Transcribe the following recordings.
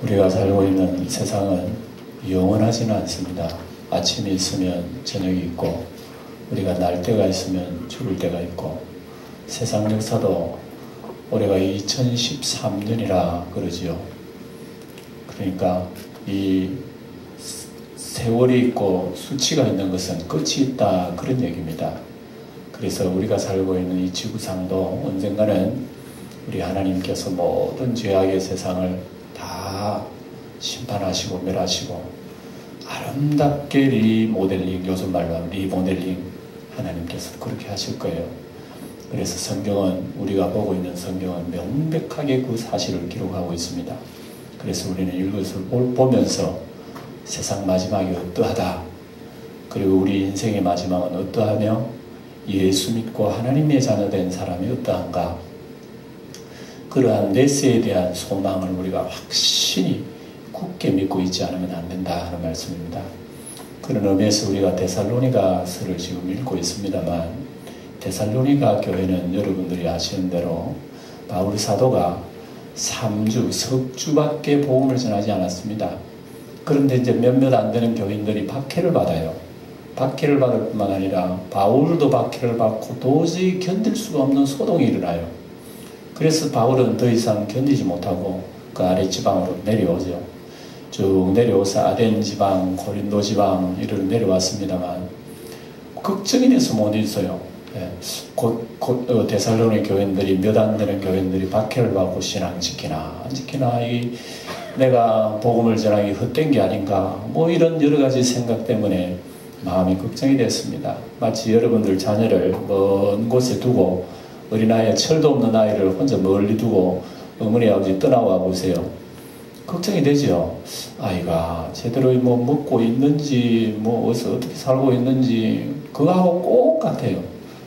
우리가 살고 있는 세상은 영원하지는 않습니다. 아침이 있으면 저녁이 있고, 우리가 날 때가 있으면 죽을 때가 있고, 세상 역사도 올해가 2013년이라 그러지요. 그러니까 이 세월이 있고 수치가 있는 것은 끝이 있다, 그런 얘기입니다. 그래서 우리가 살고 있는 이 지구상도 언젠가는 우리 하나님께서 모든 죄악의 세상을 다 심판하시고 멸하시고 아름답게 리모델링, 요즘 말로 하면 리모델링, 하나님께서 그렇게 하실 거예요. 그래서 성경은, 우리가 보고 있는 성경은 명백하게 그 사실을 기록하고 있습니다. 그래서 우리는 이것을 보면서 세상 마지막이 어떠하다, 그리고 우리 인생의 마지막은 어떠하며 예수 믿고 하나님의 자녀 된 사람이 어떠한가, 그러한 내세에 대한 소망을 우리가 확신히 굳게 믿고 있지 않으면 안 된다 하는 말씀입니다. 그런 의미에서 우리가 데살로니가서를 지금 읽고 있습니다만, 데살로니가 교회는 여러분들이 아시는 대로 바울 사도가 3주, 석주밖에 복음을 전하지 않았습니다. 그런데 이제 몇몇 안 되는 교인들이 박해를 받아요. 박해를 받을 뿐만 아니라 바울도 박해를 받고 도저히 견딜 수가 없는 소동이 일어나요. 그래서 바울은 더 이상 견디지 못하고 그 아래 지방으로 내려오죠. 쭉 내려오서 아덴 지방, 고린도 지방 이런 내려왔습니다만 걱정이 돼서 못 있어요. 곧 데살로니 교인들이, 몇 안 되는 교인들이 박해를 받고 신앙 지키나 안 지키나, 내가 복음을 전하기 헛된 게 아닌가, 뭐 이런 여러 가지 생각 때문에 마음이 걱정이 됐습니다. 마치 여러분들 자녀를 먼 곳에 두고, 어린아이에 철도 없는 아이를 혼자 멀리 두고 어머니 아버지 떠나와 보세요. 걱정이 되죠. 아이가 제대로 뭐 먹고 있는지, 뭐 어디서 어떻게 살고 있는지, 그거하고 꼭 같아요.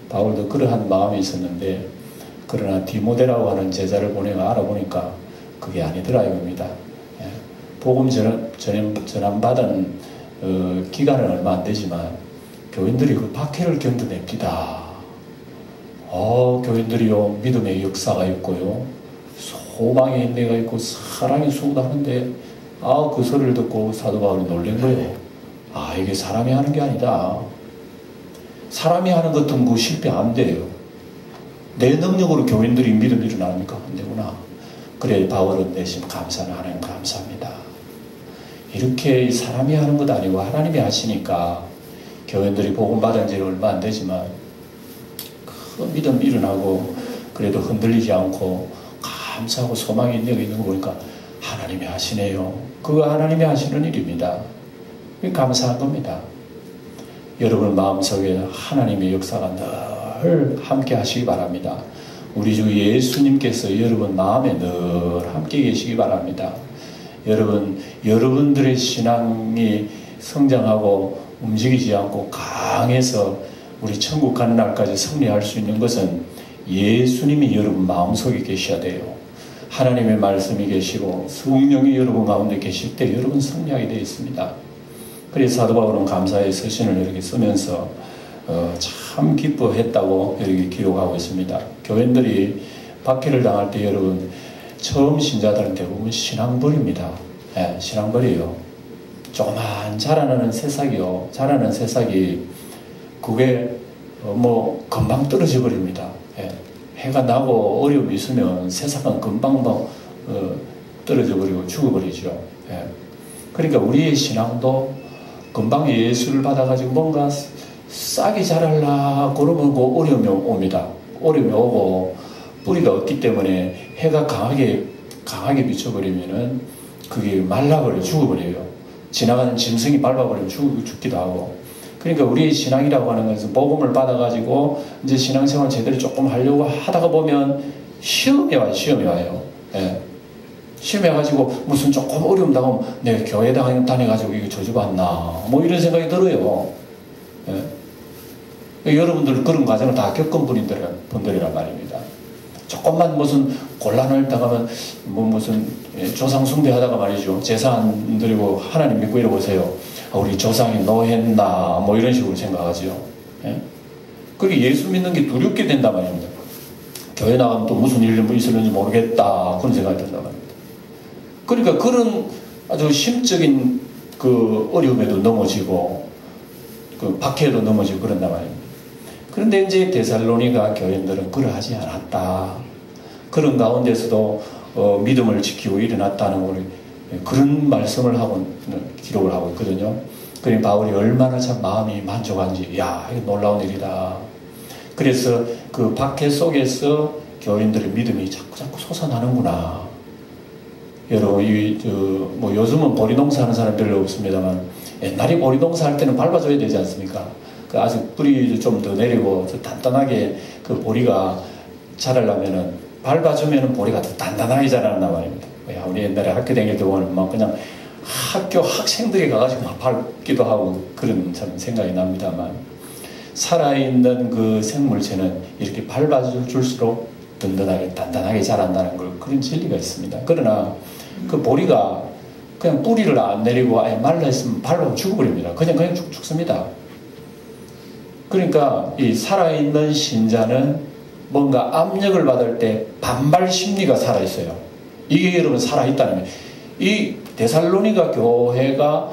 바울도 그러한 마음이 있었는데, 그러나 디모데라고 하는 제자를 보내가 알아보니까 그게 아니더라 이겁니다. 복음 전환받은 기간은 얼마 안 되지만 교인들이 그 박해를 견뎌냅니다. 교인들이요, 믿음의 역사가 있고요, 소망의 인내가 있고 사랑이 쏟아하는데, 그 소리를 듣고 사도 바울이 놀란 거예요. 이게 사람이 하는 게 아니다. 사람이 하는 것도 뭐 실패 안 돼요. 내 능력으로 교인들이 믿음이 일어나니까 안 되구나. 그래 바울은 대신 감사는 하나님 감사합니다. 이렇게 사람이 하는 것 아니고 하나님이 하시니까 교인들이 복음 받은 지 얼마 안 되지만 그 믿음이 일어나고, 그래도 흔들리지 않고 감사하고 소망이 있는 거 보니까 하나님이 하시네요. 그거 하나님이 하시는 일입니다. 감사한 겁니다. 여러분 마음속에 하나님의 역사가 늘 함께 하시기 바랍니다. 우리 주 예수님께서 여러분 마음에 늘 함께 계시기 바랍니다. 여러분들의 신앙이 성장하고 움직이지 않고 강해서 우리 천국 가는 날까지 승리할 수 있는 것은 예수님이 여러분 마음속에 계셔야 돼요. 하나님의 말씀이 계시고 성령이 여러분 가운데 계실 때 여러분 승리하게 되어 있습니다. 그래서 사도 바울은 감사의 서신을 이렇게 쓰면서 참 기뻐했다고 이렇게 기록하고 있습니다. 교인들이 박해를 당할 때 여러분, 처음 신자들은 대부분 신앙벌입니다. 신앙벌이에요. 조그만 자라나는 새싹이요. 자라는 새싹이 그게 뭐 금방 떨어져 버립니다. 해가 나고 어려움이 있으면 새싹은 금방 떨어져 버리고 죽어버리죠. 그러니까 우리의 신앙도 금방 예수를 받아가지고 뭔가 싹이 자랄라 그러면 그 어려움이 옵니다. 어려움이 오고 뿌리가 없기 때문에 해가 강하게 비춰버리면은 그게 말라버려 죽어버려요. 지나가는 짐승이 밟아버리면 죽기도 하고. 그러니까 우리의 신앙이라고 하는 것은 복음을 받아가지고 이제 신앙생활 제대로 조금 하려고 하다가 보면 시험이 와요. 시험에 가지고 무슨 조금 어려움 당하면 내가 교회 다녀가지고 이거 저주받나 뭐 이런 생각이 들어요. 여러분들 그런 과정을 다 겪은 분들이란 말입니다. 조금만 무슨 곤란을 당하면 무슨 조상 숭배하다가 말이죠, 제사 안 드리고 하나님 믿고 이러보세요. 우리 조상이 노했나 뭐 이런 식으로 생각하죠. 그게 예수 믿는 게 두렵게 된단 말입니다. 교회 나가면 또 무슨 일이 있었는지 모르겠다 그런 생각이 든단 말입니다. 그러니까 그런 아주 심적인 그 어려움에도 넘어지고 그 박해에도 넘어지고 그런단 말입니다. 그런데 이제 데살로니가 교인들은 그러하지 않았다. 그런 가운데서도 믿음을 지키고 일어났다는 걸 그런 말씀을 하고 기록을 하고 있거든요. 그러니 바울이 얼마나 참 마음이 만족한지, 야, 이거 놀라운 일이다. 그래서 그 박해 속에서 교인들의 믿음이 자꾸 솟아나는구나. 여러분, 뭐 요즘은 보리농사 하는 사람 별로 없습니다만, 옛날에 보리농사 할 때는 밟아줘야 되지 않습니까? 그 아직 뿌리 좀 더 내리고 단단하게 그 보리가 자라려면은 밟아주면은 보리가 더 단단하게 자란단 말입니다. 우리 옛날에 학교 다닐 때 보면 막 그냥 학교 학생들이 가가지고 막 밟기도 하고 그런 참 생각이 납니다만, 살아있는 그 생물체는 이렇게 밟아줄수록 든든하게 단단하게 자란다는 걸 그런 진리가 있습니다. 그러나 그 보리가 그냥 뿌리를 안 내리고 아예 말라있으면 밟으면 죽어버립니다. 그냥 죽습니다. 그러니까 이 살아있는 신자는 뭔가 압력을 받을 때 반발 심리가 살아있어요. 이게 여러분 살아있다는 거예요. 이 데살로니가 교회가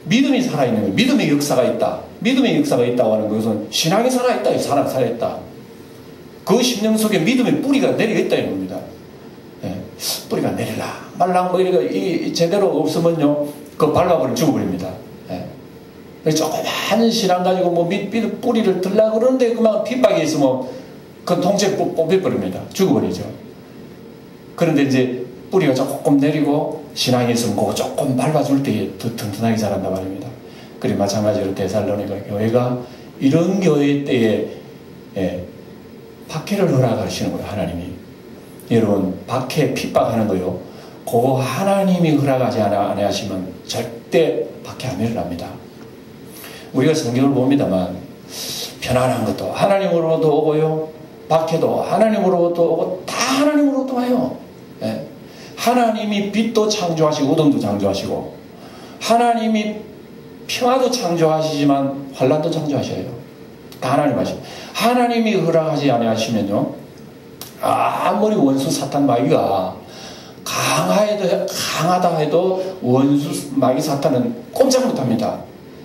믿음이 살아있는 거예요. 믿음의 역사가 있다. 믿음의 역사가 있다고 하는 것은 신앙이 살아있다. 살아있다. 그 심령 속에 믿음의 뿌리가 내려있다 이 겁니다. 예. 뿌리가 내려라. 말랑 뭐 이렇게 제대로 없으면요, 그 밟아버리면 죽어버립니다. 예. 조그만 신앙 가지고 뭐 뿌리를 들라 그러는데 그만 핍박이 있으면 그 통째 뽑혀버립니다. 죽어버리죠. 그런데 이제 뿌리가 조금 내리고 신앙이 있으면 그거 조금 밟아줄 때에 더 튼튼하게 자란단 말입니다. 그리고 마찬가지로 데살로니가 교회가 이런 교회 때에 박해를 허락하시는 거예요. 하나님이. 여러분, 박해 핍박하는 거요, 그거 하나님이 허락하지 않으시면 절대 박해 안 일어납니다. 우리가 성경을 봅니다만 편안한 것도 하나님으로부터 오고요, 박해도 하나님으로부터 오고 다 하나님으로부터 와요. 예. 하나님이 빛도 창조하시고 어둠도 창조하시고, 하나님이 평화도 창조하시지만 환란도 창조하셔요. 다 하나님 하시고, 하나님이 허락하지 아니하시면요, 아무리 원수 사탄 마귀가 강하다 해도 원수 마귀 사탄은 꼼짝 못합니다.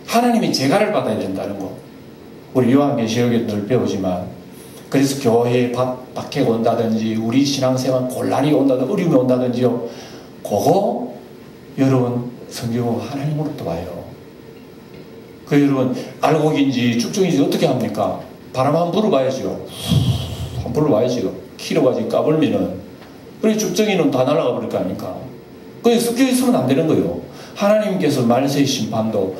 하나님이 재갈을 받아야 된다는 거 우리 요한계시록에 늘 배우지만, 그래서 교회에 박해가 온다든지 우리 신앙생활 곤란이 온다든지 어려움이 온다든지요, 그거 여러분 성경은 하나님으로부터 와요. 그 여러분 알곡인지 쭉쭉인지 어떻게 합니까? 바람 한번 불어봐야죠. 한번 불어봐야죠. 키로까지 까불면은 그래 쭉정이는 다 날아가 버릴 거 아닙니까? 그게 섞여 있으면 안 되는 거예요. 하나님께서 말세의 심판도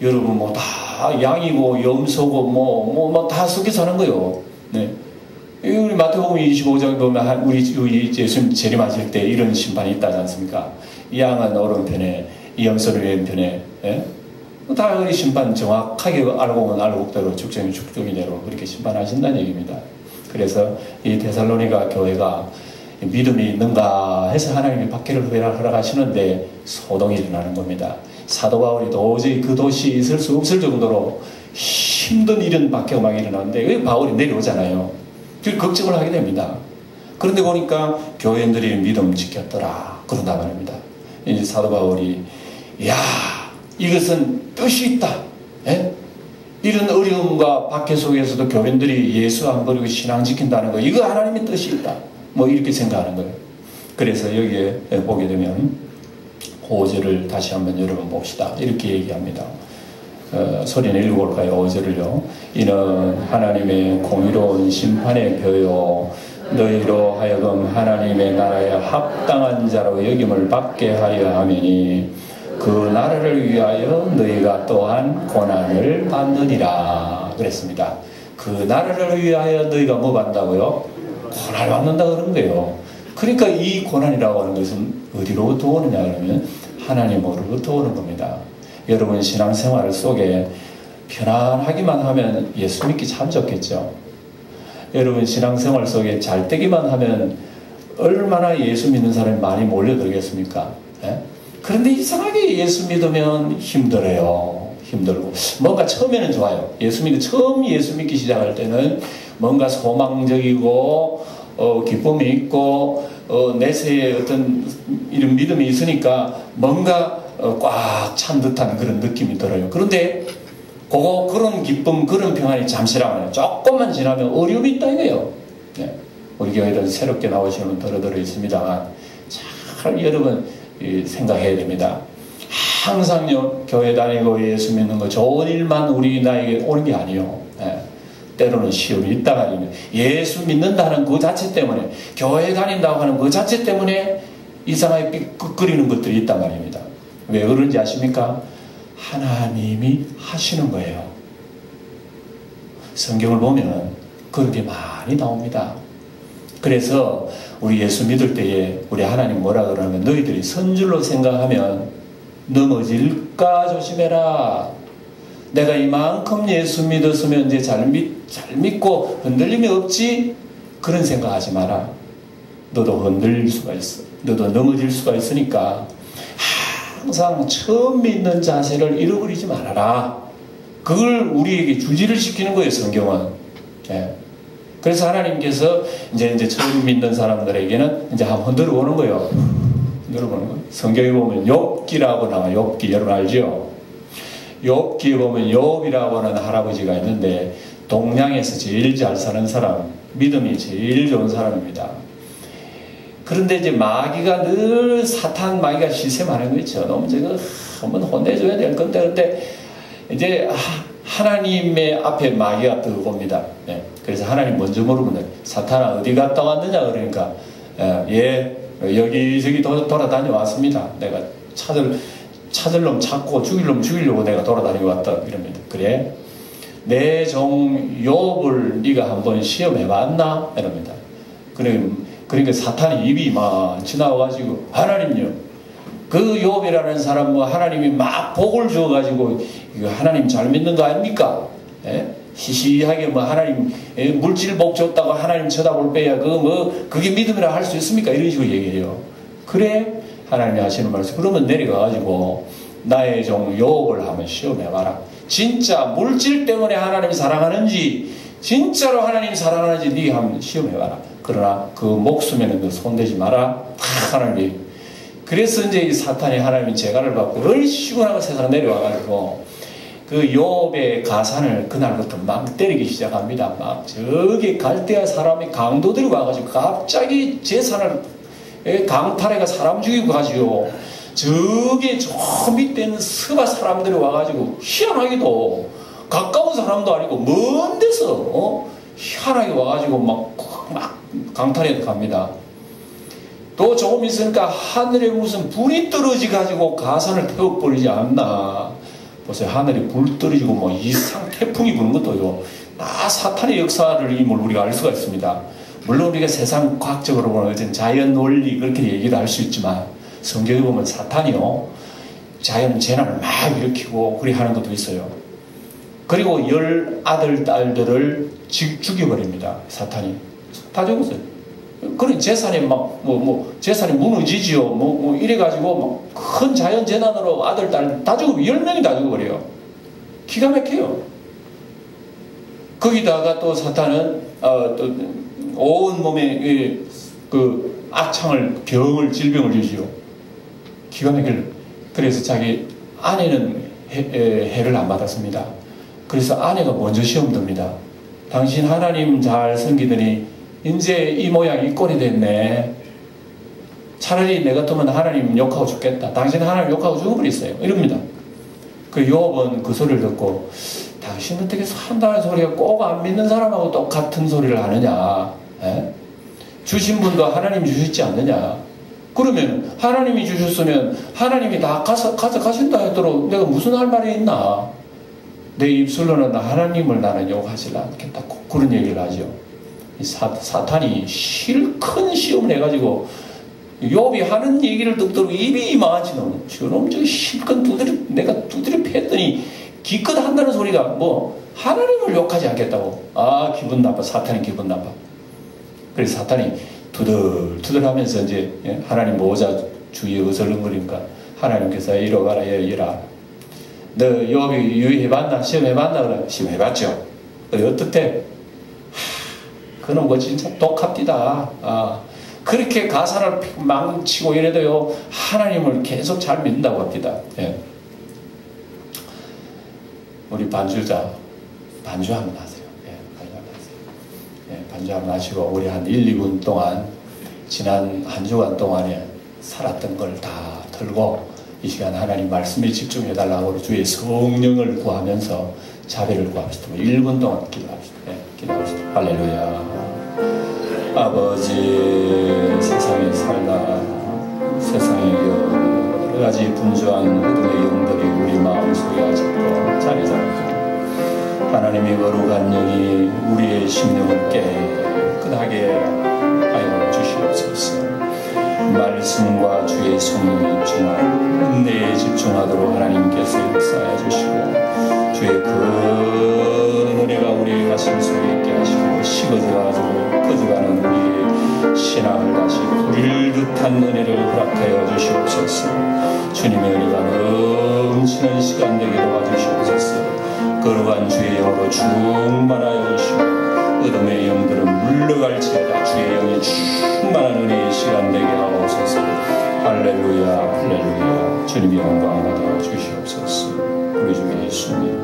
여러분 뭐 다 양이고 염소고 뭐 다 섞여 사는 거예요. 네. 우리 마태복음 25장 보면 우리 예수님 재림하실 때 이런 심판이 있다지 않습니까? 양은 오른편에, 염소는 왼편에. 예? 다 우리 심판 정확하게 알고 보면 알곡대로 죽정이 죽정이대로 그렇게 심판하신다는 얘기입니다. 그래서 이 데살로니가 교회가 믿음이 있는가 해서 하나님이 박해를 허락하시는데 소동이 일어나는 겁니다. 사도 바울이 도저히 그 도시에 있을 수 없을 정도로 힘든 이런 박해가 막 일어나는데 왜 바울이 내려오잖아요. 그 걱정을 하게 됩니다. 그런데 보니까 교인들이 믿음 지켰더라 그런다 말입니다. 이제 사도 바울이 야, 이것은 뜻이 있다. 예? 이런 어려움과 박해 속에서도 교인들이 예수 안 버리고 신앙 지킨다는 거, 이거 하나님의 뜻이 있다. 뭐 이렇게 생각하는 거예요. 그래서 여기에 보게 되면 5절을 다시 한번 여러분 봅시다. 이렇게 얘기합니다. 소리는 읽어볼까요? 5절을요. 이는 하나님의 공의로운 심판의 표요 너희로 하여금 하나님의 나라에 합당한 자로 여김을 받게 하려 하매니 그 나라를 위하여 너희가 또한 고난을 받느니라 그랬습니다. 그 나라를 위하여 너희가 뭐 받는다고요? 고난을 받는다 그런 거예요. 그러니까 이 고난이라고 하는 것은 어디로부터 오느냐 그러면 하나님으로부터 오는 겁니다. 여러분 신앙생활 속에 편안하기만 하면 예수 믿기 참 좋겠죠. 여러분 신앙생활 속에 잘 되기만 하면 얼마나 예수 믿는 사람이 많이 몰려들겠습니까? 예? 그런데 이상하게 예수 믿으면 힘들어요. 힘들고 뭔가 처음에는 좋아요. 처음 예수 믿기 시작할 때는 뭔가 소망적이고 기쁨이 있고 내세에 어떤 이런 믿음이 있으니까 뭔가 꽉 찬 듯한 그런 느낌이 들어요. 그런데 그런 기쁨, 그런 평안이 잠시라고요. 조금만 지나면 어려움이 있다 이거예요. 네. 우리 교회는 새롭게 나오시는 분 들어 있습니다만 잘 여러분 생각해야 됩니다. 항상요, 교회 다니고 예수 믿는 거 좋은 일만 우리 나에게 오는 게 아니에요. 네. 때로는 시험이 있다가 아니면 예수 믿는다는 그 자체 때문에, 교회 다닌다고 하는 그 자체 때문에 이상하게 삐끗거리는 것들이 있단 말입니다. 왜 그런지 아십니까? 하나님이 하시는 거예요. 성경을 보면 그런 게 많이 나옵니다. 그래서 우리 예수 믿을 때에 우리 하나님 뭐라 그러냐면, 너희들이 선줄로 생각하면 넘어질까 조심해라. 내가 이만큼 예수 믿었으면 이제 잘 믿고 흔들림이 없지? 그런 생각하지 마라. 너도 흔들릴 수가 있어. 너도 넘어질 수가 있으니까 항상 처음 믿는 자세를 잃어버리지 말아라. 그걸 우리에게 주지를 시키는 거예요, 성경은. 예. 그래서 하나님께서 이제 처음 믿는 사람들에게는 이제 한번 흔들어 보는 거예요. 흔들어 보는 거예요. 성경에 보면 욥기라고 나와요. 욥기 여러분 알죠? 욥기에 보면 욥이라고 하는 할아버지가 있는데 동양에서 제일 잘 사는 사람, 믿음이 제일 좋은 사람입니다. 그런데 이제 마귀가 늘 사탄 마귀가 시샘하는 거 있죠. 너무 제가 한번 혼내줘야 될 건데, 근데 이제 하나님의 앞에 마귀가 들어옵니다. 예. 그래서 하나님 먼저 물어보는, 사탄아 어디 갔다 왔느냐 그러니까 여기저기 돌아다녀 왔습니다. 내가 찾을 놈 찾고 죽일 놈 죽이려고 내가 돌아다니고 왔다 이럽니다. 그래? 내 종 욥을 네가 한번 시험해봤나? 이럽니다. 그러니까 사탄이 입이 막 지나와가지고, 하나님요, 그 욥이라는 사람 하나님이 막 복을 주어가지고 이거 하나님 잘 믿는 거 아닙니까? 예? 시시하게 하나님 물질 복 줬다고 하나님 쳐다볼 빼야 그게 믿음이라 할 수 있습니까? 이런 식으로 얘기해요. 그래? 하나님이 하시는 말씀. 그러면 내려가가지고 나의 종 욥을 한번 시험해봐라. 진짜 물질 때문에 하나님 사랑하는지, 진짜로 하나님 사랑하는지 네가 한번 시험해봐라. 그러나 그 목숨에는 너 손대지 마라. 하나님이. 그래서 이제 이 사탄이 하나님이 재갈을 받고 얼씨구나 세상 내려와가지고 그 욥의 가산을 그날부터 막 때리기 시작합니다. 막 저기 갈대아 사람이 강도들이 와가지고 갑자기 재산을 강탈해가 사람 죽이고 가지고, 저기 저 밑에 있는 스바 사람들이 와가지고 희한하게도 가까운 사람도 아니고 먼 데서 희한하게 와가지고 막 강탈해 갑니다. 또 조금 있으니까 하늘에 무슨 불이 떨어지 가지고 가산을 태워버리지 않나. 보세요. 하늘에 불 떨어지고 이상 태풍이 부는 것도요, 다 사탄의 역사를 임을 우리가 알 수가 있습니다. 물론 우리가 세상 과학적으로 보면 자연 원리 그렇게 얘기를 할 수 있지만, 성경에 보면 사탄이요, 자연 재난을 막 일으키고 그리 하는 것도 있어요. 그리고 10 아들 딸들을 죽여버립니다. 사탄이 다 죽었어요. 그런 재산이 재산이 무너지지요. 이래가지고 큰 자연 재난으로 아들 딸 다 죽고 10명이 다 죽어버려요. 기가 막혀요. 거기다가 또 사탄은 또 온 몸에 그 악창을, 질병을 주지요. 기가 막혀요. 그래서 자기 아내는 해를 안 받았습니다. 그래서 아내가 먼저 시험 듭니다. 당신 하나님 잘 섬기더니 이제 이 모양 이 꼴이 됐네. 차라리 내 같으면 하나님 욕하고 죽겠다. 당신 하나님 욕하고 죽어버렸어요. 이럽니다. 그 욥은 그 소리를 듣고, 당신 어떻게 산다는 소리가 꼭 안 믿는 사람하고 똑같은 소리를 하느냐. 에? 주신 분도 하나님이 주셨지 않느냐. 그러면 하나님이 주셨으면 하나님이 다 가져가신다 하도록 내가 무슨 할 말이 있나. 내 입술로는 하나님을 나는 욕하지 않겠다. 그런 얘기를 하죠. 사탄이 큰 시험을 해가지고 욥이 하는 얘기를 듣도록 입이 망하지. 저놈 저기 실컷 내가 두드려 팼더니 기껏 한다는 소리가 하나님을 욕하지 않겠다고. 기분 나빠. 사탄이 기분 나빠. 그래서 사탄이 투덜투덜 하면서 이제 하나님 모자 주위에 어슬렁거리니까 하나님께서 이리 가라. 이라. 너 욥이 유의해봤나? 시험해봤나? 그래. 시험해봤죠. 어떻대? 그놈 진짜 독합디다. 그렇게 가사를 망치고 이래도요, 하나님을 계속 잘 믿는다고 합니다. 예. 우리 반주자, 반주 한번 하세요. 예, 반주 한번 하세요. 예, 반주 한번 하시고, 우리 한 1, 2분 동안, 지난 한 주간 동안에 살았던 걸 다 털고, 이 시간 하나님 말씀에 집중해달라고 주의 성령을 구하면서 자비를 구합시다. 1분 동안 기도합시다. 예, 기도합시다. 할렐루야. 아버지, 세상에 살다 세상에 여러 가지 분주한 어둠의 영들이 우리 마음속에 아직도 자리 잡고, 하나님의 거룩한 영이 우리의 심령을 깨끗하게 하여 주시옵소서. 말씀과 주의 성령에 집중하고 은혜에 집중하도록 하나님께서 역사해 주시고, 주의 그 은혜가 우리의 가슴 속에 있게 하시고, 식어져가지고 꺼져가는 우리의 신앙을 다시 불일 듯한 은혜를 허락하여 주시옵소서. 주님의 은혜가 넘치는 시간 되게 도와주시옵소서. 거룩한 주의 영으로 충만하여 주시고, 어둠의 영들은 물러갈지어다 주의 영이 충만한 은혜의 시간 되게 하옵소서. 할렐루야, 할렐루야. 주님의 영광 받아 주시옵소서. 우리 주 예수님.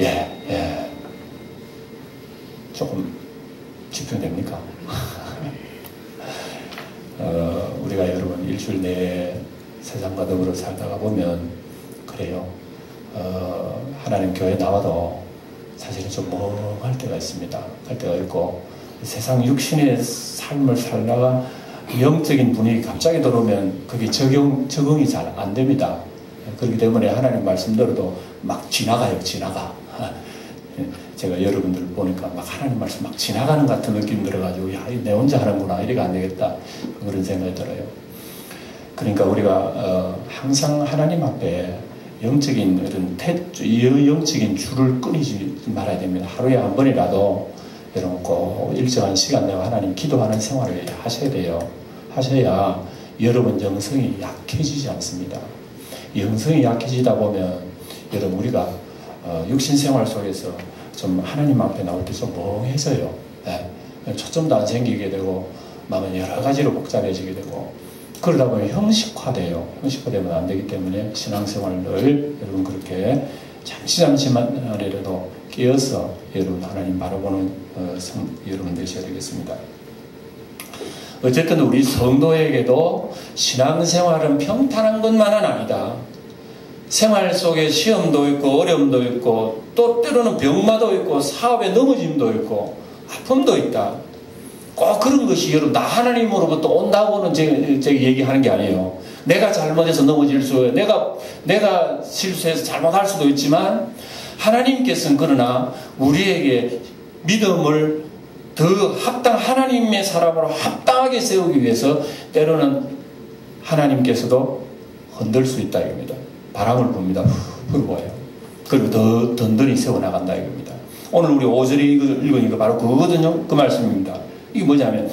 예. 조금 집중됩니까? 우리가 여러분 일주일 내에 세상과 더불어 살다가 보면 그래요. 하나님 교회 나와도 사실은 좀 멍할 때가 있습니다. 할 때가 있고, 세상 육신의 삶을 살다가 영적인 분위기 갑자기 들어오면 그게 적응이 잘 안 됩니다. 그렇기 때문에 하나님 말씀 들어도 막 지나가요. 제가 여러분들 보니까 막 하나님 말씀 막 지나가는 같은 느낌 들어가지고, 야, 내 혼자 하는구나, 이래가 안 되겠다, 그런 생각이 들어요. 그러니까 우리가 항상 하나님 앞에 영적인 영적인 줄을 끊이지 말아야 됩니다. 하루에 한 번이라도 여러분 꼭 일정한 시간 내가 하나님 기도하는 생활을 하셔야 돼요. 하셔야 여러분 영성이 약해지지 않습니다. 영성이 약해지다 보면 여러분 우리가 육신 생활 속에서 좀 하나님 앞에 나올 때 좀 멍해져요. 네. 초점도 안 생기게 되고, 마음은 여러 가지로 복잡해지게 되고, 그러다 보면 형식화돼요. 형식화되면 안 되기 때문에 신앙생활을 늘 여러분 그렇게 잠시만이라도 깨어서 여러분 하나님 바라보는 여러분 되셔야 되겠습니다. 어쨌든 우리 성도에게도 신앙생활은 평탄한 것만은 아니다. 생활 속에 시험도 있고 어려움도 있고, 또 때로는 병마도 있고 사업에 넘어짐도 있고 아픔도 있다. 꼭 그런 것이 여러분 나 하나님으로부터 온다고는 제가 얘기하는 게 아니에요. 내가 잘못해서 넘어질 수, 내가 실수해서 잘못할 수도 있지만, 하나님께서는 그러나 우리에게 믿음을 더 하나님의 사람으로 합당하게 세우기 위해서 때로는 하나님께서도 흔들 수 있다 이겁니다. 바람을 붑니다. 불어와요. 그리고 더 든든히 세워나간다 이겁니다. 오늘 우리 5절에 읽으니까 바로 그거거든요. 그 말씀입니다. 이게 뭐냐면,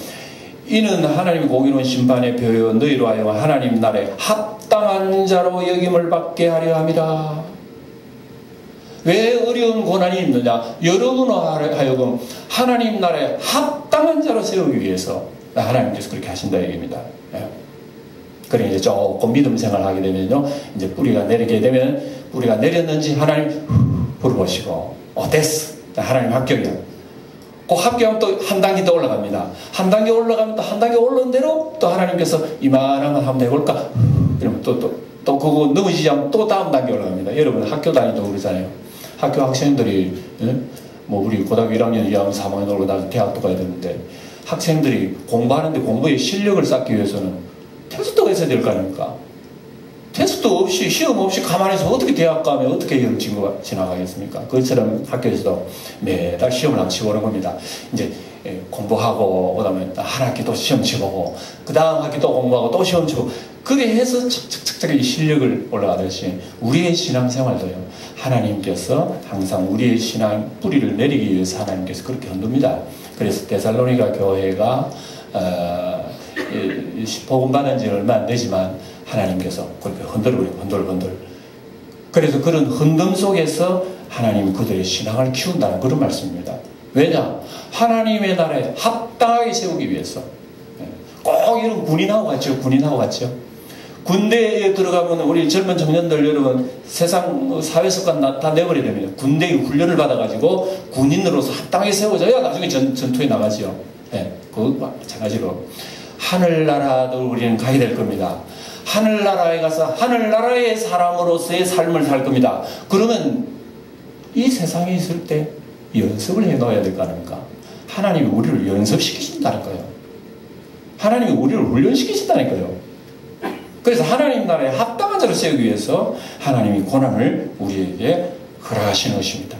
이는 하나님이 공의로운 심판의 표요 너희로 하여금 하나님 나라에 합당한 자로 여김을 받게 하려 함이라. 왜 어려운 고난이 있느냐? 여러분으로 하여금 하나님 나라에 합당한 자로 세우기 위해서 하나님께서 그렇게 하신다 얘기입니다. 그래 이제 조금 믿음 생활을 하게 되면요, 이제 뿌리가 내리게 되면, 뿌리가 내렸는지 하나님 불어보시고, 됐어, 하나님 합격이야. 그 합격하면 또 한 단계 더 올라갑니다. 한 단계 올라가면 또 한 단계 올라온 대로 또 하나님께서 이만한 건 한번 해볼까? 이러면 또 그거 넘어지지 않으면 또 다음 단계 올라갑니다. 여러분 학교 다니도 그러잖아요. 학교 학생들이, 뭐 우리 고등학교 1학년, 2학년, 3학년 올고 나서 대학도 가야 되는데, 학생들이 공부하는데 공부의 실력을 쌓기 위해서는 테스트가 있어야 될 거 아닙니까? 테스트 없이, 시험 없이 가만히서 어떻게 대학 가면 어떻게 친구가 지나가겠습니까? 그것처럼 학교에서도 매달 시험을 한 치고 오는 겁니다. 이제 공부하고, 그 다음에 한 학기 또 시험 치고, 그 다음 학기 또 공부하고 또 시험 치고, 그게 해서 착착착착 이 실력을 올라가듯이 우리의 신앙생활도요, 하나님께서 항상 우리의 신앙 뿌리를 내리기 위해서 하나님께서 그렇게 흔듭니다. 그래서 데살로니가 교회가 복음 받은 지 얼마 안 되지만 하나님께서 그렇게 흔들흔들. 그래서 그런 흔듦 속에서 하나님이 그들의 신앙을 키운다는 그런 말씀입니다. 왜냐? 하나님의 나라에 합당하게 세우기 위해서. 꼭 이런 군인하고 같죠. 군인하고 같죠. 군대에 들어가면 우리 젊은 청년들 여러분 세상 사회 습관 다 내버려야 됩니다. 군대 훈련을 받아가지고 군인으로서 합당하게 세워져야 나중에 전투에 나가지요. 그거 마찬가지로 하늘나라도 우리는 가야 될 겁니다. 하늘나라에 가서 하늘나라의 사람으로서의 삶을 살 겁니다. 그러면 이 세상에 있을 때 연습을 해놓아야 될 거 아닙니까? 하나님이 우리를 연습시키신다는 거예요. 하나님이 우리를 훈련시키신다니까요. 그래서 하나님 나라에 합당한 자로 세우기 위해서 하나님이 고난을 우리에게 허락하시는 것입니다.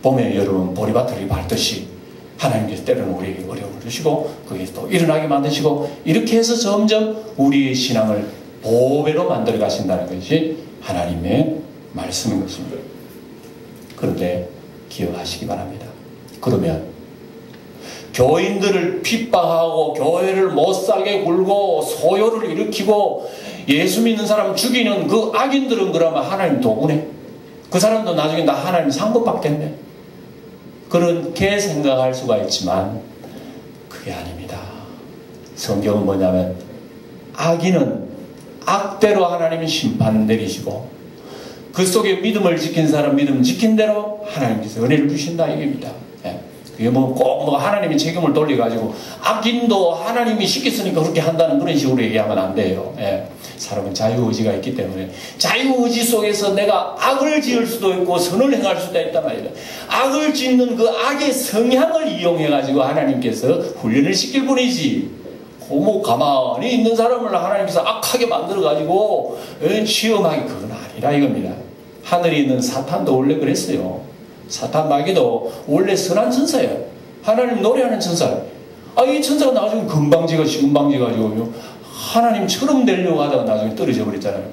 봄에 여러분 보리밭을 밟듯이 하나님께서 때로는 우리에게 어려움을 주시고 그게 또 일어나게 만드시고 이렇게 해서 점점 우리의 신앙을 보배로 만들어 가신다는 것이 하나님의 말씀인 것입니다. 그런데 기억하시기 바랍니다. 그러면 교인들을 핍박하고 교회를 못살게 굴고 소요를 일으키고 예수 믿는 사람 죽이는 그 악인들은 그러면 하나님 도구네. 그 사람도 나중에 나 하나님 상급받겠네. 그렇게 생각할 수가 있지만 그게 아닙니다. 성경은 뭐냐면 악인은 악대로 하나님이 심판 내리시고 그 속에 믿음을 지킨 사람 믿음 지킨 대로 하나님께서 은혜를 주신다 이겁니다. 그게 꼭 하나님이 책임을 돌려가지고 악인도 하나님이 시켰으니까 그렇게 한다는 그런 식으로 얘기하면 안 돼요. 사람은 자유의지가 있기 때문에 자유의지 속에서 내가 악을 지을 수도 있고 선을 행할 수도 있단 말이에요. 악을 짓는 그 악의 성향을 이용해가지고 하나님께서 훈련을 시킬 뿐이지 가만히 있는 사람을 하나님께서 악하게 만들어가지고 시험하기 그건 아니라 이겁니다. 하늘에 있는 사탄도 원래 그랬어요. 사탄 마귀도 원래 선한 천사예요. 하나님 노래하는 천사예요. 이 천사가 나중에 금방지가지고 하나님처럼 되려고 하다가 나중에 떨어져 버렸잖아요.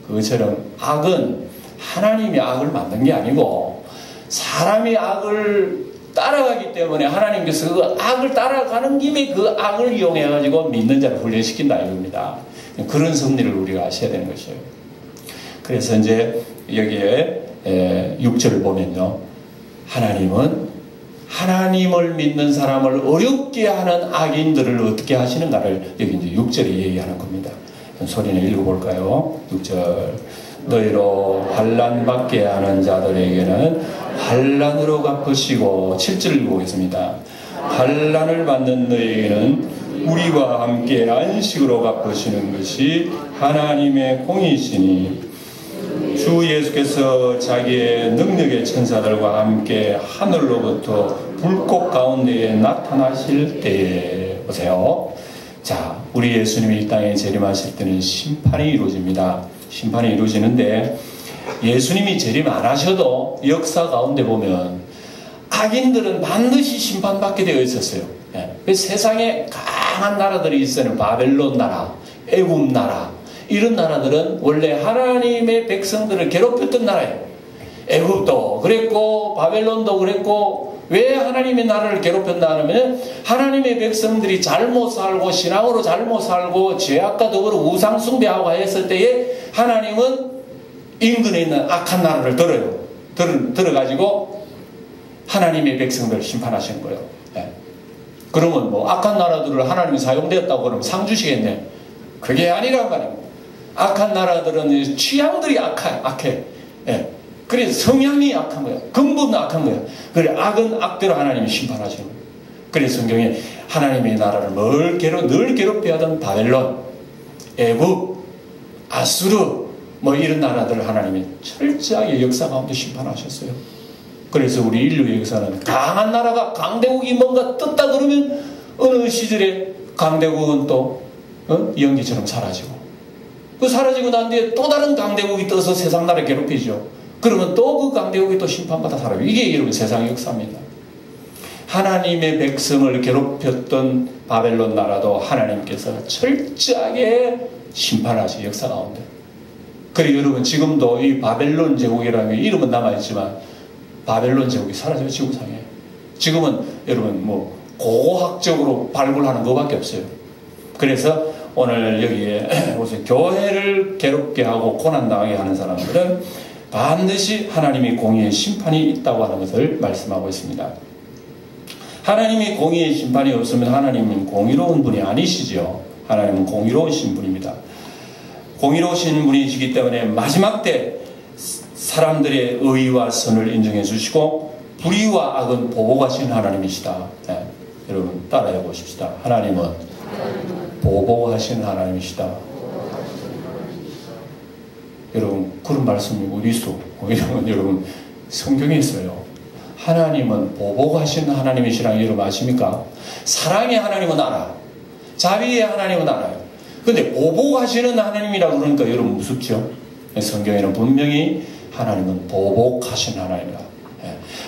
그것처럼 악은 하나님이 악을 만든 게 아니고 사람이 악을 따라가기 때문에 하나님께서 그 악을 따라가는 김에 그 악을 이용해가지고 믿는 자를 훈련시킨다 이겁니다. 그런 섭리를 우리가 아셔야 되는 것이에요. 그래서 이제 여기에 6절을 보면요. 하나님은 하나님을 믿는 사람을 어렵게 하는 악인들을 어떻게 하시는가를 여기 이제 6절에 얘기하는 겁니다. 소리는 읽어볼까요? 6절. 너희로 환난받게 하는 자들에게는 환난으로 갚으시고 7절 읽어보겠습니다. 환난을 받는 너희에게는 우리와 함께 안식으로 갚으시는 것이 하나님의 공이시니 주 예수께서 자기의 능력의 천사들과 함께 하늘로부터 불꽃 가운데에 나타나실 때에 보세요. 자, 우리 예수님이 이 땅에 재림하실 때는 심판이 이루어집니다. 심판이 이루어지는데 예수님이 재림 안 하셔도 역사 가운데 보면 악인들은 반드시 심판받게 되어 있었어요. 세상에 강한 나라들이 있어요. 바벨론 나라, 애굽 나라 이런 나라들은 원래 하나님의 백성들을 괴롭혔던 나라예요. 애굽도 그랬고 바벨론도 그랬고 왜 하나님의 나라를 괴롭혔나 하면 하나님의 백성들이 잘못 살고 신앙으로 잘못 살고 죄악과 더불어 우상 숭배하고 했을 때에 하나님은 인근에 있는 악한 나라를 들어가지고 하나님의 백성들을 심판하시는 거예요. 그러면 악한 나라들을 하나님이 사용되었다고 그러면 상 주시겠네. 그게 아니란 말이에요. 악한 나라들은 취향들이 악해. 그래서 성향이 악한 거야. 근본은 악한 거야. 그래 악은 악대로 하나님이 심판하시는 거예요. 그래서 성경에 하나님의 나라를 늘 괴롭게 하던 바벨론, 애굽, 아수르 이런 나라들을 하나님이 철저하게 역사 가운데 심판하셨어요. 그래서 우리 인류의 역사는 강한 나라가 강대국이 뭔가 떴다 그러면 어느 시절에 강대국은 또 연기처럼 사라지고 그 사라지고 난 뒤에 또 다른 강대국이 떠서 세상 나라를 괴롭히죠. 그러면 또 그 강대국이 또 심판받아 사라져요. 이게 여러분 세상의 역사입니다. 하나님의 백성을 괴롭혔던 바벨론 나라도 하나님께서 철저하게 심판하신 역사 가운데. 그리고 여러분 지금도 이 바벨론 제국이라는 이름은 남아있지만 보벨론 제국이 사라져요. 지구상에. 지금은 여러분 고고학적으로 발굴하는 것밖에 없어요. 그래서 오늘 여기에 무슨 교회를 괴롭게 하고 고난당하게 하는 사람들은 반드시 하나님의 공의의 심판이 있다고 하는 것을 말씀하고 있습니다. 하나님의 공의의 심판이 없으면 하나님은 공의로운 분이 아니시죠. 하나님은 공의로우신 분입니다. 공의로우신 분이시기 때문에 마지막 때 사람들의 의와 선을 인정해 주시고 불의와 악은 보복하시는 하나님이시다. 네. 여러분 따라해 보십시다. 하나님은 보복하시는 하나님이시다. 여러분 그런 말씀이 어디 있어? 여러분 성경에 있어요. 하나님은 보복하시는 하나님이시라는 거 여러분 아십니까? 사랑의 하나님은 알아. 자비의 하나님은 알아요. 근데 보복하시는 하나님이라고 그러니까 여러분 무섭죠? 성경에는 분명히 하나님은 보복하신 하나님이다.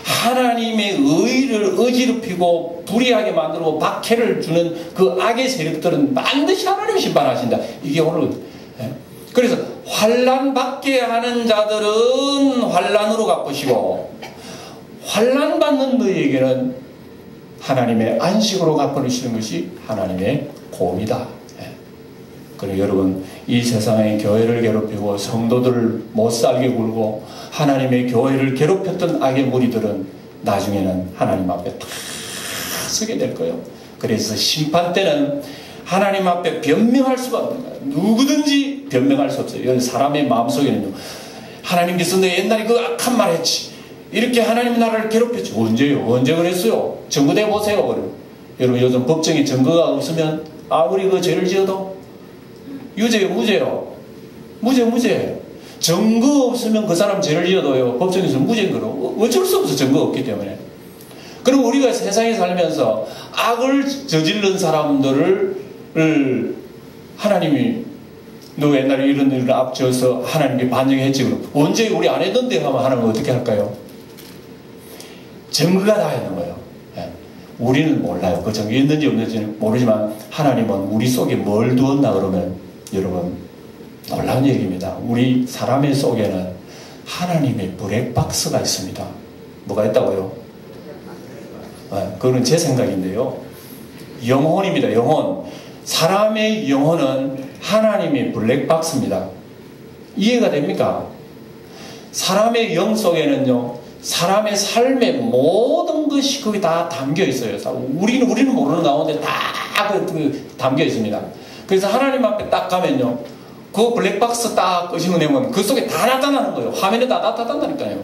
하나님의 의를 어지럽히고 불의하게 만들고 박해를 주는 그 악의 세력들은 반드시 하나님이 심판하신다. 이게 오늘 그래서 환난 받게 하는 자들은 환난으로 갚으시고 환난 받는 너희에게는 하나님의 안식으로 갚아주시는 것이 하나님의 공이다. 그리고 여러분 이 세상의 교회를 괴롭히고 성도들을 못살게 굴고 하나님의 교회를 괴롭혔던 악의 무리들은 나중에는 하나님 앞에 다 서게 될 거예요. 그래서 심판 때는 하나님 앞에 변명할 수가 없는 거예요. 누구든지 변명할 수 없어요. 이건 사람의 마음속에는요. 하나님께서 너 옛날에 그 악한 말 했지. 이렇게 하나님 나라를 괴롭혔지. 언제요? 언제 그랬어요? 증거대 보세요. 그럼. 여러분 요즘 법정에 증거가 없으면 아무리 그 죄를 지어도 유죄요 무죄요? 무죄. 증거 없으면 그 사람 죄를 지어도요 법정에서 무죄인 거로 어쩔 수 없어. 증거 없기 때문에. 그럼 우리가 세상에 살면서 악을 저지른 사람들을 하나님이 너 옛날에 이런 일을 앞져서 하나님께 반영했지. 그럼 언제 우리 안 했던데 하면 하나님은 어떻게 할까요? 증거가 다 있는 거예요. 우리는 몰라요. 그 증거 있는지 없는지는 모르지만 하나님은 우리 속에 뭘 두었나 그러면 여러분 놀라운 얘기입니다. 우리 사람의 속에는 하나님의 블랙박스가 있습니다. 뭐가 있다고요? 그거는 제 생각인데요. 영혼입니다. 영혼. 사람의 영혼은 하나님의 블랙박스입니다. 이해가 됩니까? 사람의 영 속에는요 사람의 삶의 모든 것이 거기 다 담겨 있어요. 우리는 모르는 가운데 다 담겨 있습니다. 그래서 하나님 앞에 딱 가면요 그 블랙박스 딱 끄집어내면 그 속에 다 나타나는 거예요. 화면에 다 나타난다니까요.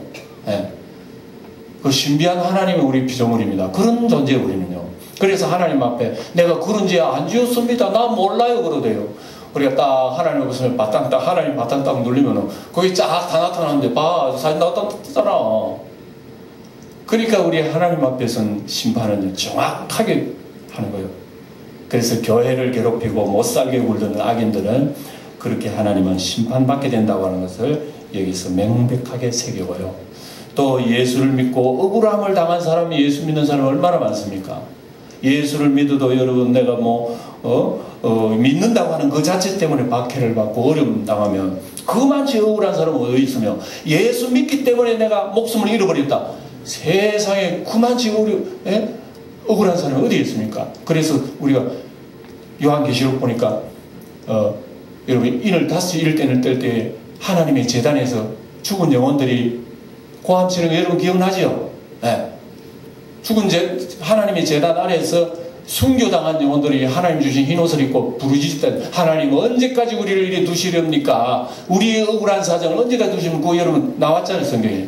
그 신비한 하나님이 우리 피조물입니다. 그런 존재예요 우리는요. 그래서 하나님 앞에 내가 그런 죄 안 지었습니다. 나 몰라요 그러대요. 우리가 딱 하나님 앞에 바탕 딱 하나님 바탕 딱 누르면은 거기 쫙 다 나타나는데 봐 사진 나타났잖아. 그러니까 우리 하나님 앞에서는 심판은 정확하게 하는 거예요. 그래서 교회를 괴롭히고 못살게 굴던 악인들은 그렇게 하나님은 심판받게 된다고 하는 것을 여기서 명백하게 새겨요. 또 예수를 믿고 억울함을 당한 사람이 예수 믿는 사람이 얼마나 많습니까? 예수를 믿어도 여러분 내가 믿는다고 하는 그 자체 때문에 박해를 받고 어려움 당하면 그만치 억울한 사람은 어디 있으며 예수 믿기 때문에 내가 목숨을 잃어버렸다. 세상에 그만치 억울한 사람이 어디 있습니까? 그래서 우리가 요한계시록 보니까 여러분 인을 다시 이를 때를 뗄 때 하나님의 제단에서 죽은 영혼들이 고함치는 거 여러분 기억나죠? 죽은 하나님의 제단 안에서 순교당한 영혼들이 하나님 주신 흰옷을 입고 부르짖던 하나님 언제까지 우리를 이래 두시렵니까? 우리의 억울한 사정을 언제까지 두시면 그거 여러분 나왔잖아요 성경에.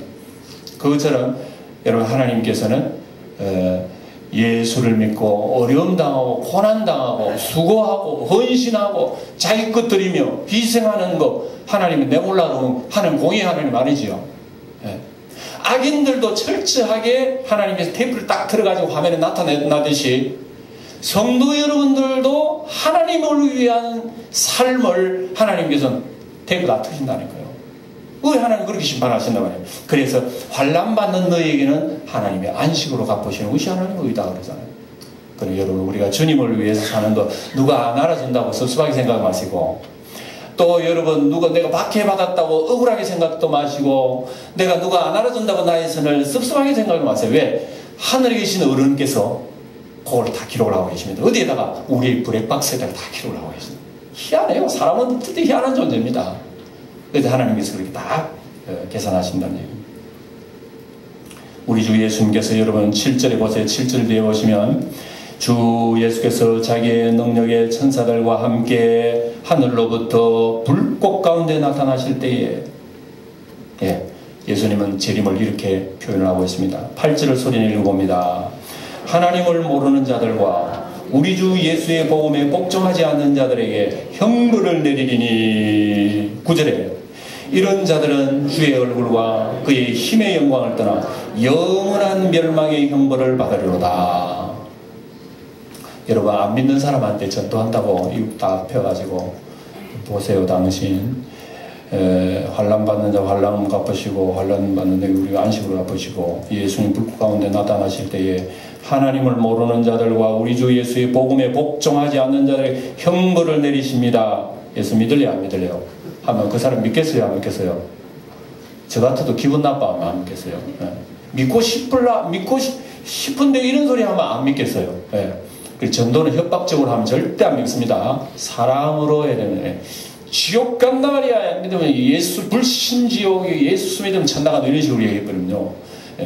그것처럼 여러분 하나님께서는 예수를 믿고 어려움 당하고 고난 당하고 수고하고 헌신하고 자기 것 드리며 희생하는 거 하나님은 내 몰라도 하는 공의 하나님 아니지요. 악인들도 철저하게 하나님께서 테이프를 딱 틀어가지고 화면에 나타내듯이 성도 여러분들도 하나님을 위한 삶을 하나님께서는 테이프 다 트신다니까요. 왜 하나님 그렇게 심판하신단 말이에요. 그래서 환난받는 너희에게는 하나님의 안식으로 갚으시는 것이 하나님의 의다 그러잖아요. 그리고 여러분 우리가 주님을 위해서 사는 거 누가 안 알아준다고 섭섭하게 생각 마시고 또 여러분 누가 내가 박해받았다고 억울하게 생각도 마시고 내가 누가 안 알아준다고 나의 선을 섭섭하게 생각하지 마세요. 왜? 하늘에 계신 어른께서 그걸 다 기록을 하고 계십니다. 어디에다가? 우리 블랙박스에다가 다 기록을 하고 계십니다. 희한해요. 사람은 특히 희한한 존재입니다. 그래서 하나님께서 그렇게 다 계산하신다는 얘기입니다. 우리 주 예수님께서 여러분 7절에 보세요. 7절 뒤에 보시면 주 예수께서 자기의 능력의 천사들과 함께 하늘로부터 불꽃 가운데 나타나실 때에 예수님은 재림을 이렇게 표현을 하고 있습니다. 8절을 소리내 읽어봅니다. 하나님을 모르는 자들과 우리 주 예수의 복음에 복종하지 않는 자들에게 형벌을 내리리니 9절에 이런 자들은 주의 얼굴과 그의 힘의 영광을 떠나 영원한 멸망의 형벌을 받으리로다. 여러분 안 믿는 사람한테 전도한다고 이거 다 펴가지고 보세요. 당신 환난 받는 자 환난 갚으시고 환난 받는 자 우리가 안식으로 갚으시고 예수님 불꽃 가운데 나타나실 때에 하나님을 모르는 자들과 우리 주 예수의 복음에 복종하지 않는 자들에게 형벌을 내리십니다. 예수 믿을래요 안 믿을래요? 하면 그 사람 믿겠어요 안 믿겠어요? 저 같아도 기분 나빠하면 안 믿겠어요. 믿고 싶은데 이런 소리 하면 안 믿겠어요. 전도는 협박적으로 하면 절대 안 믿습니다. 사랑으로 해야 되는 지옥 간단 말이야. 믿으면 예수 불신지옥에 예수 믿으면 천당가 이런 식으로 얘기했거든요.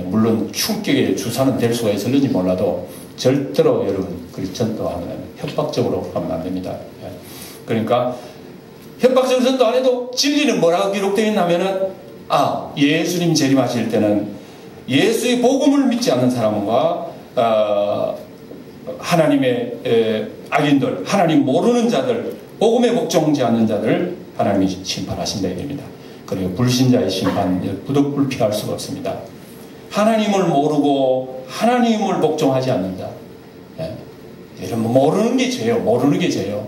물론 충격의 주사는 될 수가 있을지 몰라도 절대로 여러분 그 전도하면 협박적으로 하면 안 됩니다. 그러니까 협박적으로 전도 안 해도 진리는 뭐라고 기록되어 있냐면은 예수님 재림하실 때는 예수의 복음을 믿지 않는 사람과 하나님의 악인들, 하나님 모르는 자들, 복음에 복종하지 않는 자들 하나님이 심판하신다 이겁니다. 그리고 불신자의 심판 부득불피할 수가 없습니다. 하나님을 모르고 하나님을 복종하지 않는 자. 여러분 모르는 게 죄요. 모르는 게 죄요.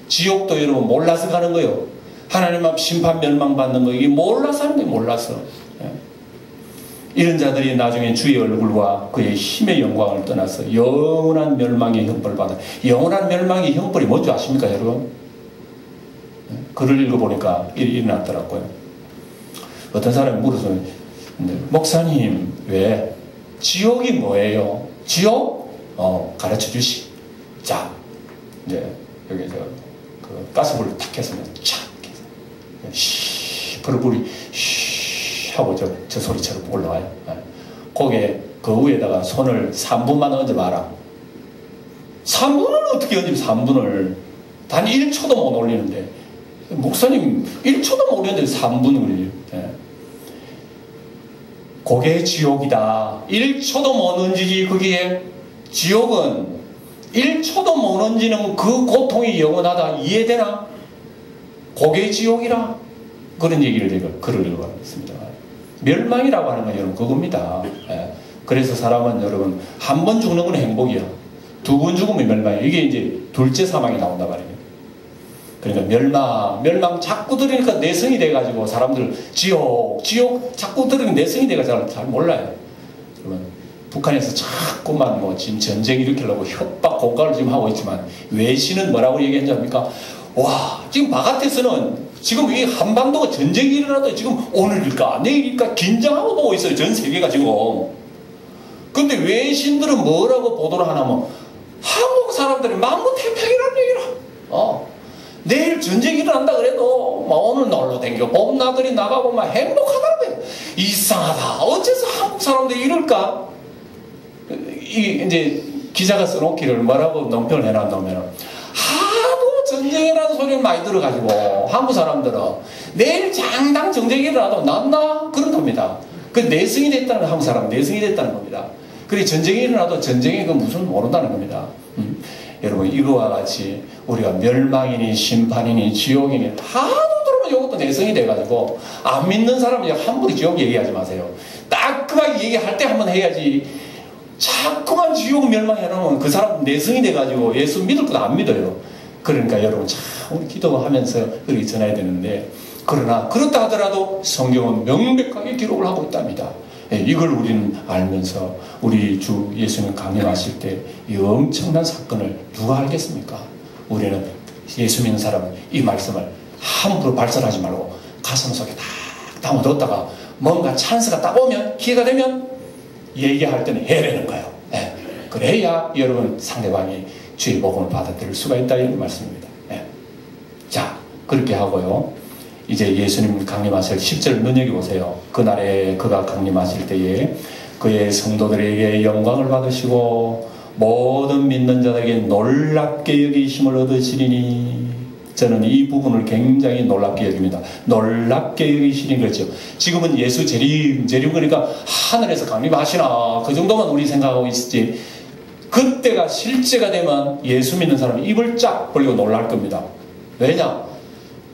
지옥도 여러분 몰라서 가는 거요. 하나님 앞 심판 멸망받는 거 이게 몰라서 하는 거예요. 몰라서. 이런 자들이 나중에 주의 얼굴과 그의 힘의 영광을 떠나서 영원한 멸망의 형벌을 받아. 영원한 멸망의 형벌이 뭔지 아십니까 여러분? 글을 읽어보니까 일어났더라고요. 어떤 사람이 물어서 목사님 왜 지옥이 뭐예요? 지옥? 가르쳐 주시. 자 이제 여기서 그 가스불을 탁 해서 착 해서 불이 하고 저 소리처럼 올라와요. 거기에 그 위에다가 손을 3분만 얹어봐라. 3분을 어떻게 얹으면 3분을 단 1초도 못 올리는데 목사님 1초도 못 올리는데 3분을 그게 지옥이다. 1초도 못 얹지. 거기에 지옥은 1초도 못 얹는 그 고통이 영원하다. 이해되나? 그게 지옥이라. 그런 얘기를 글을 읽어봤습니다. 멸망이라고 하는 건 여러분 그겁니다. 그래서 사람은 여러분 한 번 죽는 건 행복이야. 2번 죽으면 멸망이야. 이게 이제 둘째 사망이 나온다 말이에요. 그러니까 멸망 자꾸 들으니까 내성이 돼가지고 사람들 지옥 자꾸 들으니까 내성이 돼가지고 잘 몰라요. 그러면 북한에서 자꾸만 지금 전쟁 일으키려고 협박 고가를 지금 하고 있지만 외신은 뭐라고 얘기했는지 압니까? 와 지금 바깥에서는 지금 이 한반도가 전쟁이 일어나도 지금 오늘일까 내일일까 긴장하고 보고 있어요. 전 세계가 지금. 근데 외신들은 뭐라고 보도를 하냐면 한국 사람들이 만무태평이라는 얘기라. 내일 전쟁이 일어난다 그래도 오늘 놀러 댕겨 봄나들이 나가고 막 행복하다는 거예요. 이상하다. 어째서 한국 사람들이 이럴까? 이제 기자가 써놓기를 뭐라고 논평을 해놨냐면 전쟁이라는 소리를 많이 들어가지고 한국 사람들은 내일 장당 전쟁이 일어나도 난다 그런답니다. 그 내성이 됐다는 거 한국 사람 내성이 됐다는 겁니다. 그래 전쟁이 일어나도 전쟁이 그 무슨 모른다는 겁니다. 여러분 이거와 같이 우리가 멸망이니 심판이니 지옥이니 하도 들으면 이것도 내성이 돼가지고 안 믿는 사람은 함부로 지옥 얘기하지 마세요. 따끔하게 얘기할 때 한번 해야지. 자꾸만 지옥 멸망해놓으면 그 사람 내성이 돼가지고 예수 믿을 것도 안 믿어요. 그러니까 여러분 참 우리 기도하면서 그렇게 전해야 되는데 그러나 그렇다 하더라도 성경은 명백하게 기록을 하고 있답니다. 이걸 우리는 알면서 우리 주 예수님 강림하실 때 이 엄청난 사건을 누가 알겠습니까? 우리는 예수 믿는 사람은 이 말씀을 함부로 발설하지 말고 가슴 속에 딱 담아뒀다가 뭔가 찬스가 딱 오면 기회가 되면 얘기할 때는 해야 되는 거예요. 그래야 여러분 상대방이 주의 복음을 받아들일 수가 있다 이런 말씀입니다. 자 그렇게 하고요. 이제 예수님 강림하실 10절 눈여겨보세요. 그날에 그가 강림하실 때에 그의 성도들에게 영광을 받으시고 모든 믿는 자들에게 놀랍게 여기심을 얻으시리니. 저는 이 부분을 굉장히 놀랍게 여깁니다. 놀랍게 여기시는 거죠. 지금은 예수 재림 그러니까 하늘에서 강림하시나 그 정도만 우리 생각하고 있지, 그때가 실제가 되면 예수 믿는 사람이 입을 쫙 벌리고 놀랄 겁니다. 왜냐?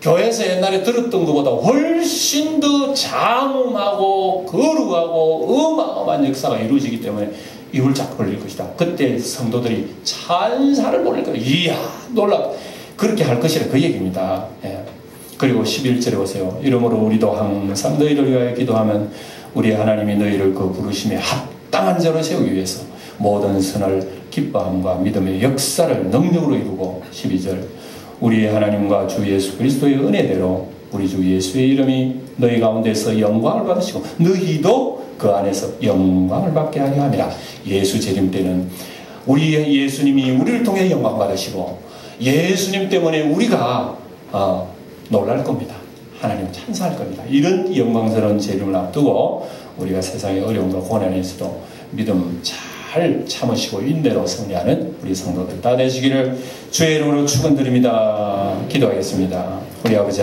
교회에서 옛날에 들었던 것보다 훨씬 더 장엄하고 거룩하고 어마어마한 역사가 이루어지기 때문에 입을 쫙 벌릴 것이다. 그때 성도들이 찬사를 보낼 거예요. 이야 놀랍, 그렇게 할 것이라 그 얘기입니다. 예. 그리고 11절에 보세요. 이러므로 우리도 항상 너희를 위하여 기도하면 우리 하나님이 너희를 그 부르심에 합당한 자로 세우기 위해서 모든 선을 기뻐함과 믿음의 역사를 능력으로 이루고. 12절 우리 하나님과 주 예수 그리스도의 은혜대로 우리 주 예수의 이름이 너희 가운데서 영광을 받으시고 너희도 그 안에서 영광을 받게 하려 함이라. 예수 재림 때는 우리 예수님이 우리를 통해 영광 받으시고 예수님 때문에 우리가 놀랄 겁니다. 하나님 찬사할 겁니다. 이런 영광스러운 재림을 앞두고 우리가 세상의 어려움과 고난에서도 믿음 잘 참으시고 인내로 승리하는 우리 성도들 다 되시기를 주의 이름으로 축원드립니다. 기도하겠습니다. 우리 아버지